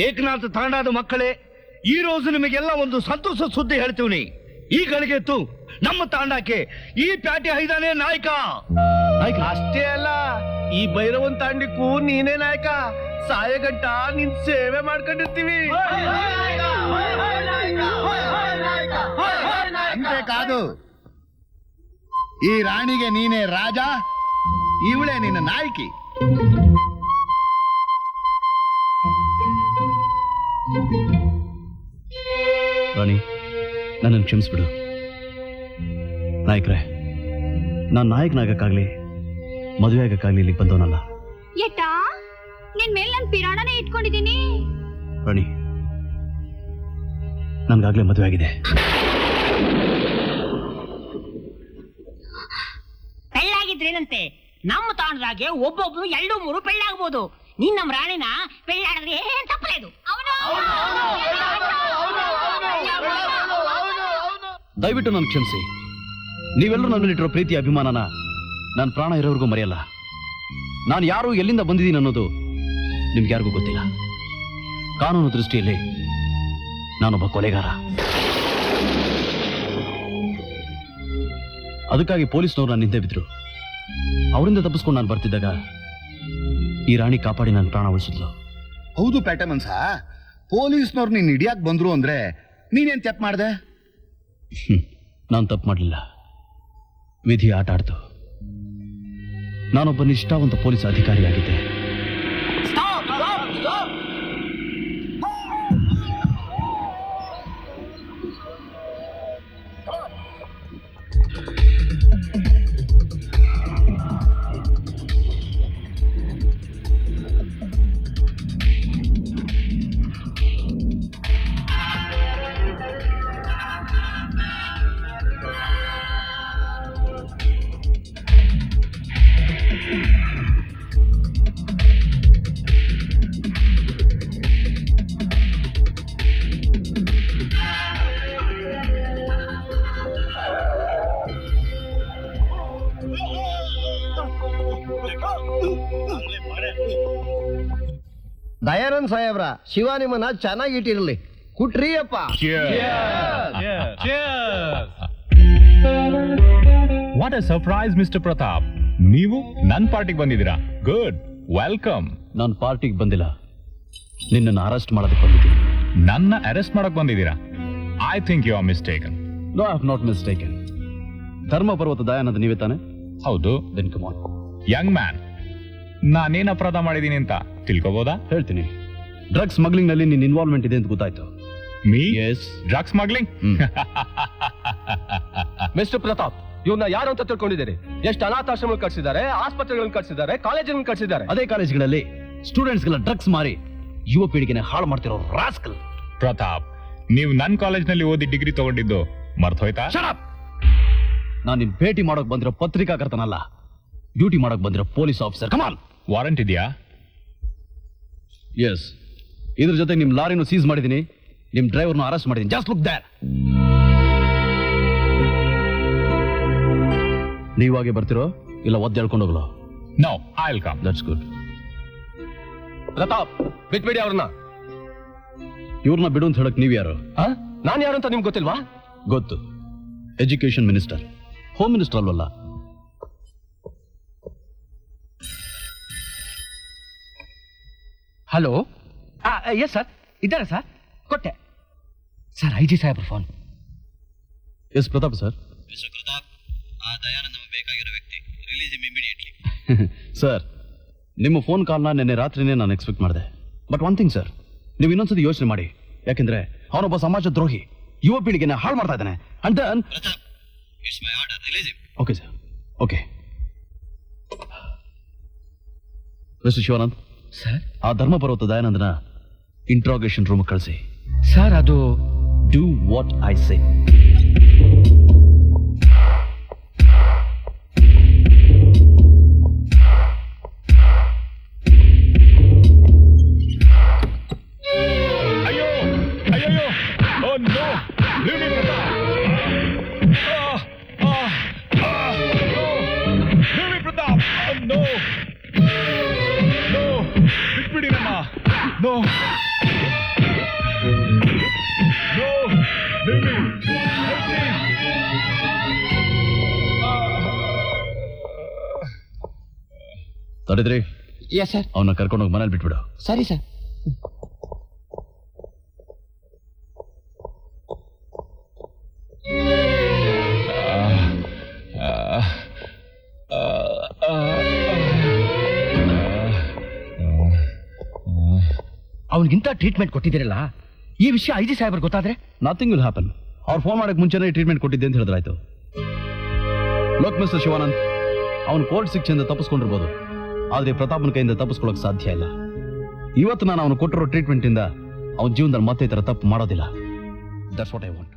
ಏಕನಾಥ ತಾಂಡಾದ ಮಕ್ಕಳೇ, ಈ ರೋಜು ನಿಮಗೆಲ್ಲ ಒಂದು ಸಂತೋಷ ಸುದ್ದಿ ಹೇಳ್ತೀವಿ. ಈ ಗಳಿಗೆತ್ತು ನಮ್ಮ ತಾಂಡಕ್ಕೆ ಈ ಪ್ಯಾಟಿ ಹೈದಾನೆ ನಾಯಕ. ಅಷ್ಟೇ ಅಲ್ಲ, ಈ ಭೈರವನ್ ತಾಂಡಿಕ್ಕೂ ನೀನೇ ನಾಯಕ. ಸಾಯಗಂಟ ನಿನ್ ಸೇವೆ ಮಾಡ್ಕೊಂಡಿರ್ತೀವಿ. ಅಂತೆ ಕಾದು, ಈ ರಾಣಿಗೆ ನೀನೇ ರಾಜ, ಇವಳೇ ನಿನ್ನ ನಾಯಕಿ. ರಾಣಿ, ನನ್ನನ್ನು ಕ್ಷಮಿಸ್ಬಿಡು. ನಾಯಕರೇ, ನಾನು ನಾಯಕನಾಗಕ್ಕಾಗ್ಲಿ ಮದುವೆ ಆಗಕ್ಕಾಗ್ಲಿ ಇಲ್ಲಿ ಬಂದವನಲ್ಲ. ಏಟಾ, ನಿನ್ ಮೇಲೆ ನಾನು ಪಿರಾಣನೇ ಇಟ್ಕೊಂಡಿದ್ದೀನಿ. ರಾಣಿ, ನನ್ಗಾಗ್ಲೇ ಮದುವೆ ಆಗಿದೆ. ಪೆಳ್ಳಾಗಿದ್ರೇನಂತೆ, ನಮ್ಮ ತಾಂಡದಾಗೆ ಒಬ್ಬೊಬ್ರು 2-3 ಪೆಳ್ಳಾಗ್ಬೋದು. ನೀನ್ ನಮ್ಮ ರಾಣಿನ ಪೆಳ್ಳಾಡಿದ್ರೆ ಏನ್ ತಪ್ಪలేదు. ದಯವಿಟ್ಟು ನಾನು ಕ್ಷಮಿಸಿ. ನೀವೆಲ್ಲರೂ ನನ್ನ ಮೇಲಿಟ್ಟಿರೋ ಪ್ರೀತಿ ಅಭಿಮಾನನ ನಾನು ಪ್ರಾಣ ಇರೋವರೆಗೂ ಮರೆಯಲ್ಲ. ನಾನು ಯಾರು, ಎಲ್ಲಿಂದ ಬಂದಿದ್ದೀನಿ ಅನ್ನೋದು ನಿಮ್ಗೆ ಯಾರಿಗೂ ಗೊತ್ತಿಲ್ಲ. ಕಾನೂನು ದೃಷ್ಟಿಯಲ್ಲಿ ನಾನೊಬ್ಬ ಕೊಲೆಗಾರ. ಅದಕ್ಕಾಗಿ ಪೊಲೀಸ್ನವ್ರು ನನ್ನ ಹಿಂದೆ ಬಿದ್ರು. ಅವರಿಂದ ತಪ್ಪಿಸ್ಕೊಂಡು ನಾನು ಬರ್ತಿದ್ದಾಗ ಈ ರಾಣಿ ಕಾಪಾಡಿ ನನ್ನ ಪ್ರಾಣ ಉಳಿಸಿದ್ಲು. ಹೌದು ಪ್ಯಾಟಮನ್ಸ, ಪೊಲೀಸ್ನವ್ರು ನೀನ್ ಹಿಡಿಯಾಕ್ ಬಂದ್ರು ಅಂದ್ರೆ ನೀನೇನ್ ತಪ್ಪು ಮಾಡ್ದೆ? ನಾನು ತಪ್ಪು ಮಾಡಲಿಲ್ಲ. ವಿಧಿ ಆಟ ಆಡ್ತು. ನಾನೊಬ್ಬ ನಿಷ್ಠಾವಂತ ಪೊಲೀಸ್ ಅಧಿಕಾರಿಯಾಗಿದ್ದೆ. ದಯಾನಂದ್ ಸಾಹೇಬ್ರ, ಶಿವ ನಿಮ್ಮನ್ನ ಚೆನ್ನಾಗಿ ಇಟ್ಟಿರಲಿ. ಕುಟ್ರಿ ಅಪ್ಪ. What A surprise mister Pratap, ನೀವು ನನ್ನ ಪಾರ್ಟಿಗೆ ಬಂದಿದ್ದೀರಾ. Good, welcome. ನಾನು ಪಾರ್ಟಿಗೆ ಬಂದಿಲ್ಲ, ನಿನ್ನನ್ನು ಅರೆಸ್ಟ್ ಮಾಡೋದಕ್ಕೆ ಬಂದಿದ್ದೀನಿ. ನನ್ನ ಅರೆಸ್ಟ್ ಮಾಡಕ್ ಬಂದಿದ್ದೀರಾ? I think you are mistaken. No, I have not mistaken. Dharma Parvata Dayananda ನೀವೇ ತಾನೆ? ಹೌದು. Then come on. Young man, ನಾನೇನ್ ಅಪರಾಧ ಮಾಡಿದ್ದೀನಿ ಅಂತ ತಿಳ್ಕೋಬೋದಾ? ಹೇಳ್ತೀನಿ. ಡ್ರಗ್ಸ್ ಸ್ಮಗ್ಲಿಂಗ್ ನಲ್ಲಿ ನಿನ್ನ ಇನ್ವಾಲ್ವ್ಮೆಂಟ್ ಇದೆ ಅಂತ ಗೊತ್ತಾಯ್ತು. Me? Yes. Drugs smuggling? Mister Pratap, ಇವನ್ನ ಯಾರು ಅಂತ ತಿಳ್ಕೊಂಡಿದ್ದೀರಿ? ಎಷ್ಟು ಅನಾಥಾಶ್ರಮ ಕಟ್ಸಿದ್ದಾರೆ, ಆಸ್ಪತ್ರೆಗಳನ್ನು ಕಟ್ಸಿದ್ದಾರೆ, ಕಾಲೇಜನ್ನು ಕಟ್ಸಿದ್ದಾರೆ. ಅದೇ ಕಾಲೇಜ್ಗಳಲ್ಲಿ ಸ್ಟೂಡೆಂಟ್ಸ್ಗೆಲ್ಲ ಡ್ರಗ್ಸ್ ಮಾರಿ ಯುವ ಪೀಳಿಗೆನೆ ಹಾಳು ಮಾಡ್ತಿರೋ ರಾಸ್ಕಲ್. ಪ್ರತಾಪ್, ನೀವು ನನ್ನ ಕಾಲೇಜ್ನಲ್ಲಿ ಓದಿ ಡಿಗ್ರಿ ತಗೊಂಡಿದ್ದು ಮರ್ತೋಯ್ತಾ? ನಾನು ನಿನ್ ಭೇಟಿ ಮಾಡೋಕ್ ಬಂದಿರೋ ಪತ್ರಿಕಾಕರ್ತನಲ್ಲ, ಡ್ಯೂಟಿ ಮಾಡೋಕ್ ಬಂದಿರೋ ಪೊಲೀಸ್ ಆಫೀಸರ್. ಕಮಾನ್. ವಾರಂಟ್ ಇದೆಯಾ? ಎಸ್. ಇದ್ರ ಜೊತೆ ನಿಮ್ ಲಾರಿನೂ ಸೀಸ್ ಮಾಡಿದೀನಿ, ನಿಮ್ ಡ್ರೈವರ್ನು ಅರೆಸ್ಟ್ ಮಾಡಿದೀನಿ. Just look there. ನೀವಾಗೆ ಬರ್ತಿರೋ ಇಲ್ಲ ಒದ್ದು ಹೇಳ್ಕೊಂಡು ಹೋಗ್ಲೋ? No, I will come. That's good. Pratap, ಬಿಟ್ಬಿಡಿ ಅವ್ರನ್ನ. ಇವ್ರನ್ನ ಬಿಡು ಅಂತ ಹೇಳಕ್ ನೀವ್ ಯಾರು? ನಾನು ಯಾರು ಅಂತ ನಿಮ್ಗೆ ಗೊತ್ತಿಲ್ವಾ? ಗೊತ್ತು. ಎಜುಕೇಶನ್ ಮಿನಿಸ್ಟರ್, ಹೋಮ್ ಮಿನಿಸ್ಟರ್ ಅಲ್ವಲ್ಲ? ಹಲೋ. ಎಸ್ ಸರ್, ಇದ್ದಾರೆ ಸರ್, ಕೊಟ್ಟೆ ಸರ್. IG ಸಾಹೇಬ್ರ phone. Yes Pratap sir. Sir, ನಿಮ್ಮ ಫೋನ್ ಕಾಲ್ನ ನಿನ್ನೆ ರಾತ್ರಿನೇ ನಾನು ಎಕ್ಸ್ಪೆಕ್ಟ್ ಮಾಡಿದೆ. ಬಟ್ ಒನ್ ಥಿಂಗ್ ಸರ್, ನೀವು ಇನ್ನೊಂದ್ಸತಿ ಯೋಚನೆ ಮಾಡಿ. ಯಾಕೆಂದ್ರೆ ಅವನೊಬ್ಬ ಸಮಾಜ ದ್ರೋಹಿ, ಯುವ ಪೀಳಿಗೆನ ಹಾಳು ಮಾಡ್ತಾ ಇದ್ದಾನೆ. And then okay sir, okay. Mister Shivanand sir, ಆ ಧರ್ಮ ಪರ್ವತ ದಯಾನಂದನ ಇಂಟ್ರಾಗೇಷನ್ ರೂಮ್ ಕಳಿಸಿ. ಸರ್ ಅದು ಡೂ ವಾಟ್ ಐ ಸೇ. ಅಯ್ಯೋ ಅಯ್ಯೋ, oh no, leave me Pratap. Leave me Pratap. No no, ಬಿಟ್ಬಿಡಿ ನನ್ನ. ನೋ ನೋಡಿದ್ರಿ ಎಸ್ ಸರ್. ಅವನ್ನ ಕರ್ಕೊಂಡೋಗಿ ಮನೇಲಿ ಬಿಟ್ಬಿಡು. ಸರಿ ಸರ್. ಅವನಿಗಿಂತ ಟ್ರೀಟ್ಮೆಂಟ್ ಕೊಟ್ಟಿದ್ದೀರಲ್ಲ, ಈ ವಿಷಯ ಐ ಜಿ ಸಾಹೇಬರ್ ಗೊತ್ತಾದ್ರೆ? Nothing will happen. ಅವ್ರು ಫೋನ್ ಮಾಡಕ್ ಮುಂಚೆನೇ ಟ್ರೀಟ್ಮೆಂಟ್ ಕೊಟ್ಟಿದ್ದೆ ಅಂತ ಹೇಳಿದ್ರಾಯ್ತು. ಲೋಕ್ ಮಿಸ್ಟರ್ ಶಿವಾನಂದ್, ಅವನು ಕೋರ್ಟ್ ಶಿಕ್ಷೆಯಿಂದ ತಪ್ಪಿಸ್ಕೊಂಡಿರ್ಬೋದು, ಆದ್ರೆ ಪ್ರತಾಪನ ಕೈಯಿಂದ ತಪ್ಪಿಸ್ಕೊಳ್ಳೋಕೆ ಸಾಧ್ಯ ಇಲ್ಲ. ಇವತ್ತು ನಾನು ಅವನು ಕೊಟ್ಟಿರೋ ಟ್ರೀಟ್ಮೆಂಟ್ ಇಂದ ಅವನ ಜೀವನದಲ್ಲಿ ಮತ್ತೆ ಈ ತರ ತಪ್ಪು ಮಾಡೋದಿಲ್ಲ. That's what I want.